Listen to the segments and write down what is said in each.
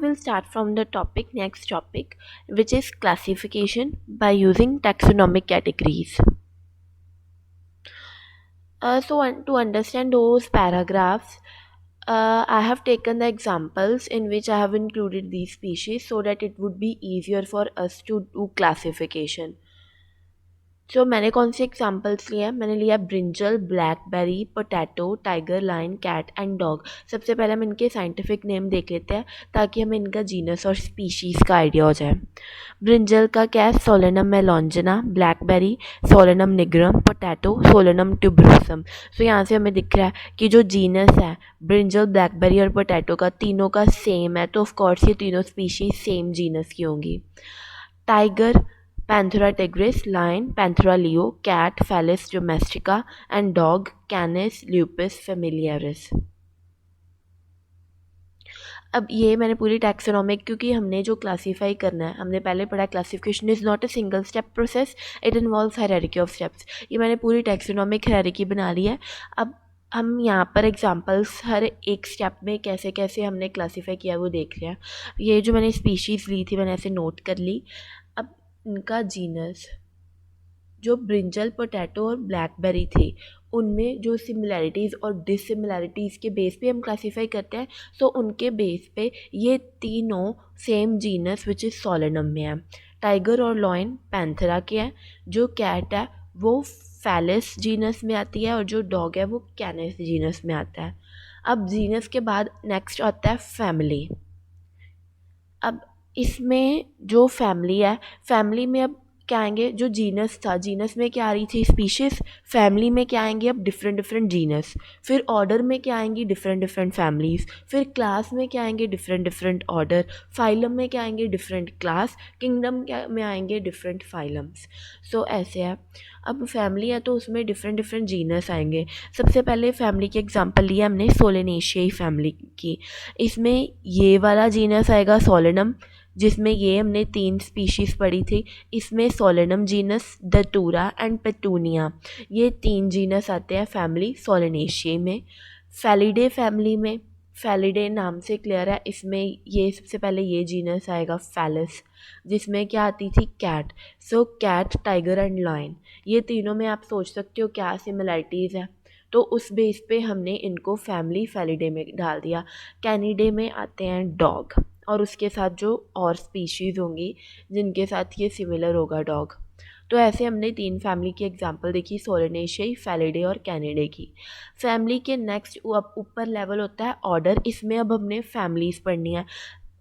We'll start from the next topic, which is classification by using taxonomic categories. To understand those paragraphs, I have taken the examples in which I have included these species so that it would be easier for us to do classification. मैंने कौन से examples लिए हैं? मैंने लिया brinjal, blackberry, potato, tiger, lion, cat and dog. सबसे पहले हम इनके साइंटिफिक नेम देख लेते हैं ताकि हमें इनका जीनस और स्पीशीज़ का आइडिया हो जाए। ब्रिंजल का क्या है? Solanum melongena, blackberry Solanum nigrum, potato Solanum tuberosum. यहाँ से हमें दिख रहा है कि जो जीनस है ब्रिंजल, ब्लैकबेरी और पोटैटो का, तीनों का सेम है, तो ऑफकोर्स ये तीनों स्पीशीज सेम जीनस की होंगी। Tiger Panthera tigris, lion Panthera leo, cat Felis domestica and dog Canis lupus familiaris। अब ये मैंने पूरी टैक्सोनॉमिक, क्योंकि हमने जो क्लासीफाई करना है, हमने पहले पढ़ा classification is not a single step process, it involves hierarchy of steps. ये मैंने पूरी टैक्सोनॉमिक हायरार्की बना ली है। अब हम यहाँ पर एग्जांपल्स हर एक स्टेप में कैसे कैसे हमने क्लासीफाई किया वो देख रहे हैं। ये जो मैंने स्पीशीज़ ली थी मैंने ऐसे नोट कर ली। अब इनका जीनस जो ब्रिंजल, पोटैटो और ब्लैकबेरी थे उनमें जो सिमिलैरिटीज़ और डिससिमिलैरिटीज़ के बेस पे हम क्लासीफाई करते हैं, सो उनके बेस पे ये तीनों same genus which is Solanum में है। टाइगर और लॉयन पैंथेरा के हैं, जो कैट है वो फैलिस जीनस में आती है और जो डॉग है वो कैनिस जीनस में आता है। अब जीनस के बाद नेक्स्ट आता है फैमिली। अब इसमें जो फैमिली है, फैमिली में अब क्या आएंगे? जो जीनस था, जीनस में क्या आ रही थी? स्पीशीज़। फैमिली में क्या आएंगे? अब डिफरेंट डिफरेंट जीनस। फिर ऑर्डर में क्या आएंगी? Different different families. फिर क्लास में क्या आएंगे? Different different order. फाइलम में क्या आएंगे? Different class. किंगडम क्या में आएंगे? Different phylums. ऐसे है। अब फैमिली है तो उसमें डिफरेंट डिफरेंट जीनस आएंगे। सबसे पहले फैमिली की एग्जांपल लिया हमने सोलेनेशियाई फैमिली की। इसमें ये वाला जीनस आएगा सोलेनम, जिसमें ये हमने 3 स्पीशीज़ पढ़ी थी। इसमें सोलेनम जीनस, दतूरा एंड पेटूनिया, ये 3 जीनस आते हैं फैमिली सोलेनेशियाई में। फैलिडे फैमिली में, फैलिडे नाम से क्लियर है, इसमें ये सबसे पहले ये जीनस आएगा फैलिस, जिसमें क्या आती थी? Cat. Cat, tiger and lion, ये तीनों में आप सोच सकते हो क्या सिमिलैरिटीज़ है, तो उस बेस पे हमने इनको फैमिली फैलिडे में डाल दिया। कैनिडे में आते हैं डॉग और उसके साथ जो और स्पीशीज़ होंगी जिनके साथ ये सिमिलर होगा डॉग। तो ऐसे हमने 3 फैमिली की एग्जांपल देखी, सोलेनेशियाई, फैलिडे और कैनिडे की। फैमिली के नेक्स्ट ऊपर लेवल होता है ऑर्डर। इसमें अब हमने फैमिलीज़ पढ़नी है।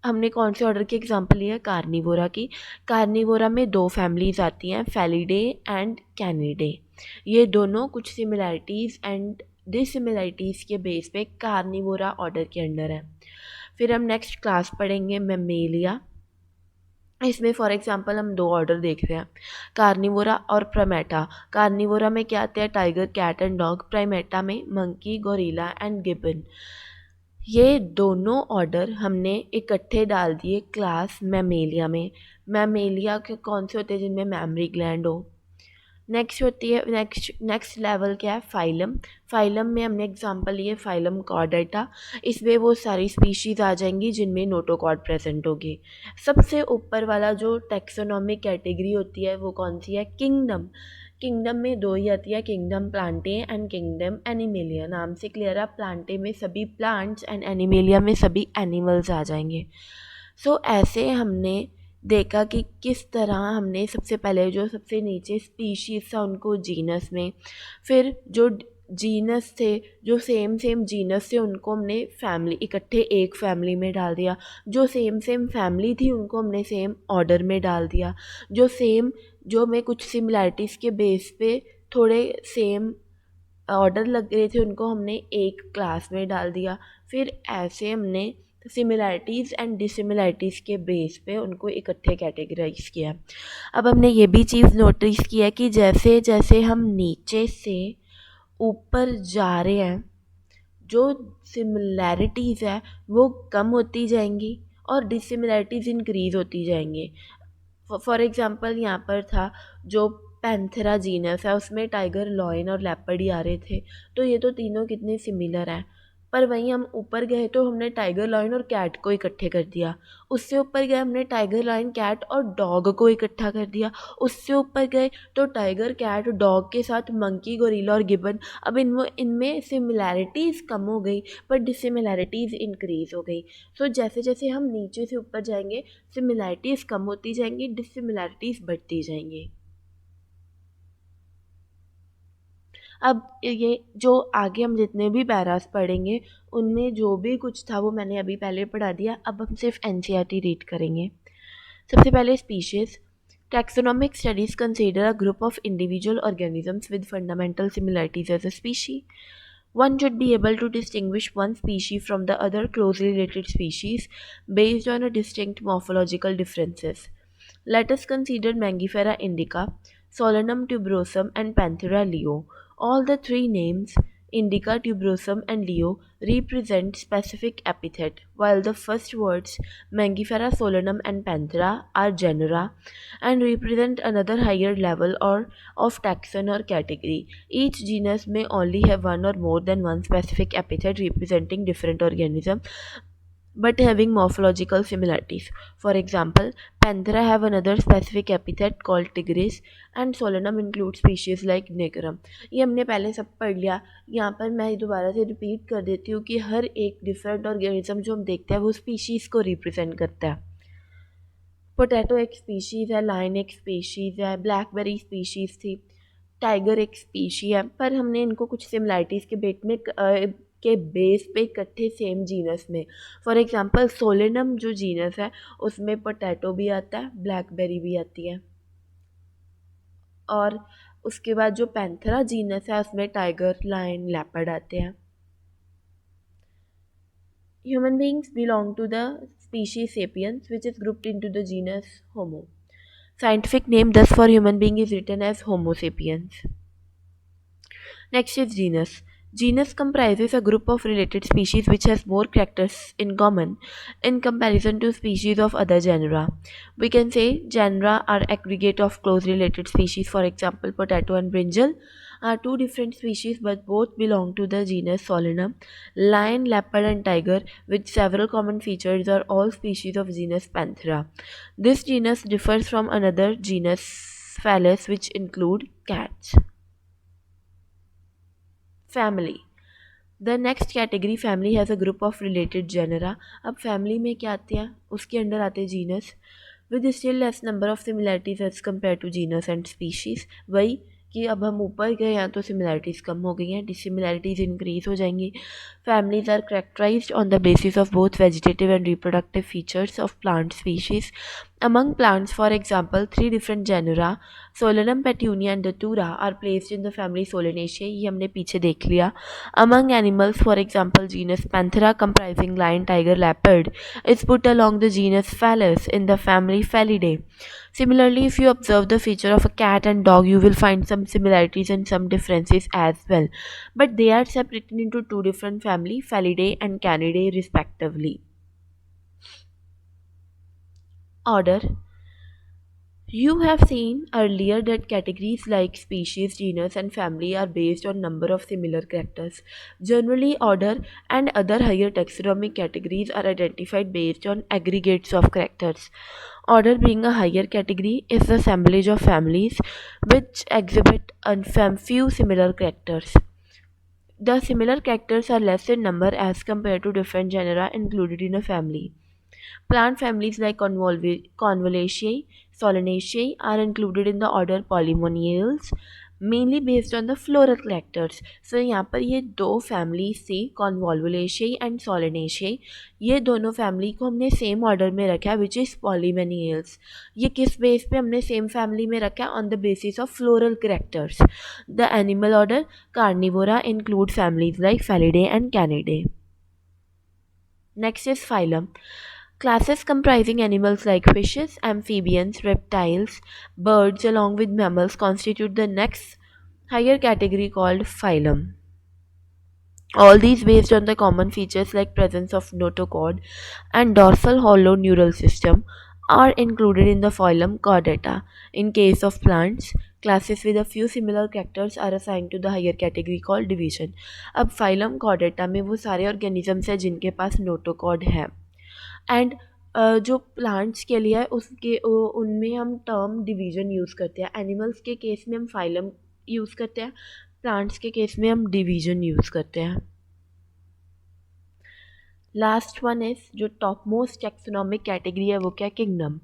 हमने कौन से ऑर्डर की एग्जांपल ली है? कार्निवोरा की। कार्निवोरा में 2 फैमिलीज़ आती हैं, फैलिडे एंड कैनिडे। ये दोनों कुछ सिमिलैरिटीज़ एंड डिससिमिलैरिटीज़ के बेस पे कार्निवोरा ऑर्डर के अंडर है। फिर हम नेक्स्ट क्लास पढ़ेंगे मेमेलिया। इसमें फॉर एग्जांपल हम 2 ऑर्डर देख रहे हैं, कार्निवोरा और प्राइमेटा। कार्निवोरा में क्या आते हैं? Tiger, cat and dog. Primata में मंकी, गोरिल्ला एंड गिबन। ये दोनों ऑर्डर हमने इकट्ठे डाल दिए क्लास मैमेलिया में। मैमेलिया के कौन से होते हैं? जिनमें मैमरी ग्लैंड हो। नेक्स्ट होती है नेक्स्ट लेवल क्या है? फाइलम। फाइलम में हमने एग्जांपल लिए फाइलम कॉर्डेटा। इसमें वो सारी स्पीशीज़ आ जाएंगी जिनमें नोटोकॉर्ड प्रेजेंट होगी। सबसे ऊपर वाला जो टैक्सोनॉमिक कैटेगरी होती है वो कौन सी है? किंगडम। किंगडम में 2 ही आती है, kingdom Plantae and kingdom animalia. नाम से क्लियर है, प्लांटे में सभी प्लांट्स एंड एनिमेलिया में सभी एनिमल्स आ जाएंगे। ऐसे हमने देखा कि किस तरह हमने सबसे पहले जो सबसे नीचे स्पीशीज़ था उनको जीनस में, फिर जो जीनस थे जो सेम सेम जीनस थे उनको हमने फैमिली इकट्ठे एक फैमिली में डाल दिया। जो सेम सेम फैमिली थी उनको हमने सेम ऑर्डर में डाल दिया। जो में कुछ सिमिलैरिटीज़ के बेस पे थोड़े सेम ऑर्डर लग रहे थे उनको हमने एक क्लास में डाल दिया। फिर ऐसे हमने सिमिलैरिटीज़ एंड डिससिमिलैरिटीज़ के बेस पे उनको इकट्ठे कैटेगराइज किया। अब हमने ये भी चीज़ नोटिस किया है कि जैसे जैसे हम नीचे से ऊपर जा रहे हैं जो सिमिलैरिटीज़ है वो कम होती जाएंगी और डिससिमिलैरिटीज़ इंक्रीज़ होती जाएंगी। फॉर एग्ज़ाम्पल यहाँ पर था जो पैंथेरा जीनस है उसमें टाइगर, लॉयन और लेपर्ड ही आ रहे थे, तो ये तो तीनों कितने सिमिलर हैं। पर वहीं हम ऊपर गए तो हमने टाइगर लायन और कैट को इकट्ठे कर दिया। उससे ऊपर गए हमने टाइगर लायन कैट और डॉग को इकट्ठा कर दिया। उससे ऊपर गए तो टाइगर कैट डॉग के साथ मंकी गोरिल्ला और गिबन। अब इनमें सिमिलैरिटीज़ कम हो गई पर डिसिमिलैरिटीज़ इंक्रीज़ हो गई। सो जैसे जैसे हम नीचे से ऊपर जाएंगे सिमिलैरिटीज़ कम होती जाएंगी, डिसिमिलैरिटीज़ बढ़ती जाएंगी। अब ये जो आगे हम जितने भी पैरास पढ़ेंगे उनमें जो भी कुछ था वो मैंने अभी पहले पढ़ा दिया। अब हम सिर्फ एनसीईआरटी रीड करेंगे। सबसे पहले species. Taxonomic studies consider a group of individual organisms with fundamental similarities as a species. One should be able to distinguish one species from the other closely related species based on a distinct morphological differences. Let us consider Mangifera indica, Solanum tuberosum, and Panthera leo. All the three names, indica, tuberosum, and leo, represent specific epithet, while the first words, Mangifera, Solanum, and Panthera, are genera and represent another higher level or of taxon or category. Each genus may only have one or more than one specific epithet representing different organisms but having morphological similarities. For example, Panthera have another specific epithet called tigris and Solanum includes species like Nigrum. ये हमने पहले सब पढ़ लिया। यहाँ पर मैं दोबारा से रिपीट कर देती हूँ कि हर एक डिफरेंट ऑर्गेनिज्म जो हम देखते हैं वो स्पीशीज़ को रिप्रेजेंट करता है। पोटैटो एक स्पीशीज़ है, लायन एक स्पीशीज़ है, ब्लैकबेरी स्पीशीज़ थी, टाइगर एक स्पीशी है, पर हमने इनको कुछ सिमिलैरिटीज़ के के बेस पे इकट्ठे सेम जीनस में। फॉर एग्जांपल सोलेनम जो जीनस है उसमें पोटैटो भी आता है, ब्लैकबेरी भी आती है, और उसके बाद जो पैंथरा जीनस है उसमें टाइगर, लायन, लेपर्ड आते हैं। Human beings belong to the species sapiens, which is grouped into the genus Homo. Scientific name thus for human being is written as Homo sapiens. Next is genus. Genus comprises a group of related species which has more characters in common in comparison to species of other genera. We can say genera are aggregate of closely related species. For example, potato and brinjal are two different species but both belong to the genus Solanum. Lion, leopard and tiger with several common features are all species of genus Panthera. This genus differs from another genus Felis which include cats. Family. The next category family has a group of related genera. अब family में क्या आते हैं, उसके under आते हैं genus with still less number of similarities as compared to genus and species. वही कि अब हम ऊपर गए हैं तो सिमिलैरिटीज़ कम हो गई हैं, डिसिमिलैरिटीज़ इंक्रीज़ हो जाएंगी. Families are characterised on the basis of both vegetative and reproductive features of plant species. Among plants, for example, three different genera, Solanum, Petunia and Datura, are placed in the family Solanaceae. ये हमने पीछे देख लिया. Among animals, for example, genus Panthera comprising lion, tiger, leopard is put along the genus Felis in the family Felidae. Similarly, if you observe the feature of a cat and dog, you will find some similarities and some differences as well. But they are separated into two different families, Felidae and Canidae respectively. Order. You have seen earlier that categories like species, genus and family are based on number of similar characters. Generally, order and other higher taxonomic categories are identified based on aggregates of characters. Order being a higher category is the assemblage of families which exhibit few similar characters. The similar characters are less in number as compared to different genera included in a family. Plant families like Convolvulaceae, Solanaceae are included in the order Polymoniales, mainly based on the floral characters. So यहाँ पर ये दो families थी, Convolvulaceae and Solanaceae. ये दोनों family को हमने same order में रखा है, which is Polymoniales. ये किस base पे हमने same family में रखा है? On the basis of floral characters. The animal order Carnivora include families like Felidae and Canidae. Next is phylum. Classes comprising animals like fishes, amphibians, reptiles, birds along with mammals constitute the next higher category called phylum. All these based on the common features like presence of notochord and dorsal hollow neural system are included in the phylum Chordata. In case of plants, Classes with a few similar characters are assigned to the higher category called division. अब phylum Chordata में वो सारे organisms हैं जिनके पास notochord है and जो plants के लिए है उसके उनमें हम टर्म डिवीजन यूज़ करते हैं. एनिमल्स के केस में हम फाइलम यूज़ करते हैं, प्लांट्स के केस में हम डिवीजन यूज़ करते हैं. लास्ट वन इज जो टॉप मोस्ट टेक्सोनॉमिक कैटेगरी है वो क्या, kingdom.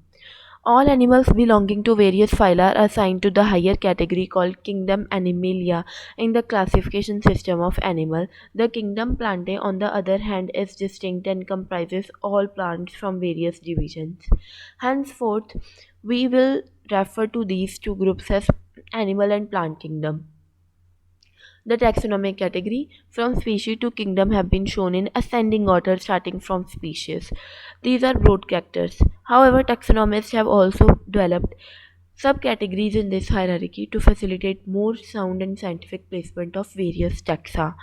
All animals belonging to various phyla are assigned to the higher category called kingdom Animalia in the classification system of animal. The kingdom Plantae, on the other hand, is distinct and comprises all plants from various divisions. Henceforth, we will refer to these two groups as animal and plant kingdom. The taxonomic category from species to kingdom have been shown in ascending order starting from species. These are broad characters. However, taxonomists have also developed subcategories in this hierarchy to facilitate more sound and scientific placement of various taxa.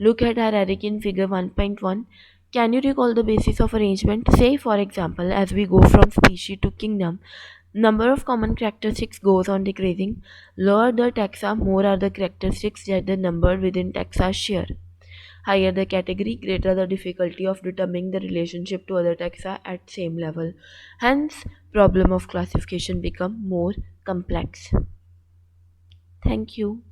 Look at hierarchy in figure 1.1. Can you recall the basis of arrangement? Say, for example, as we go from species to kingdom, number of common characteristics goes on decreasing. Lower the taxa, more are the characteristics that the number within taxa share. Higher the category, greater the difficulty of determining the relationship to other taxa at same level. Hence, problem of classification become more complex. Thank you.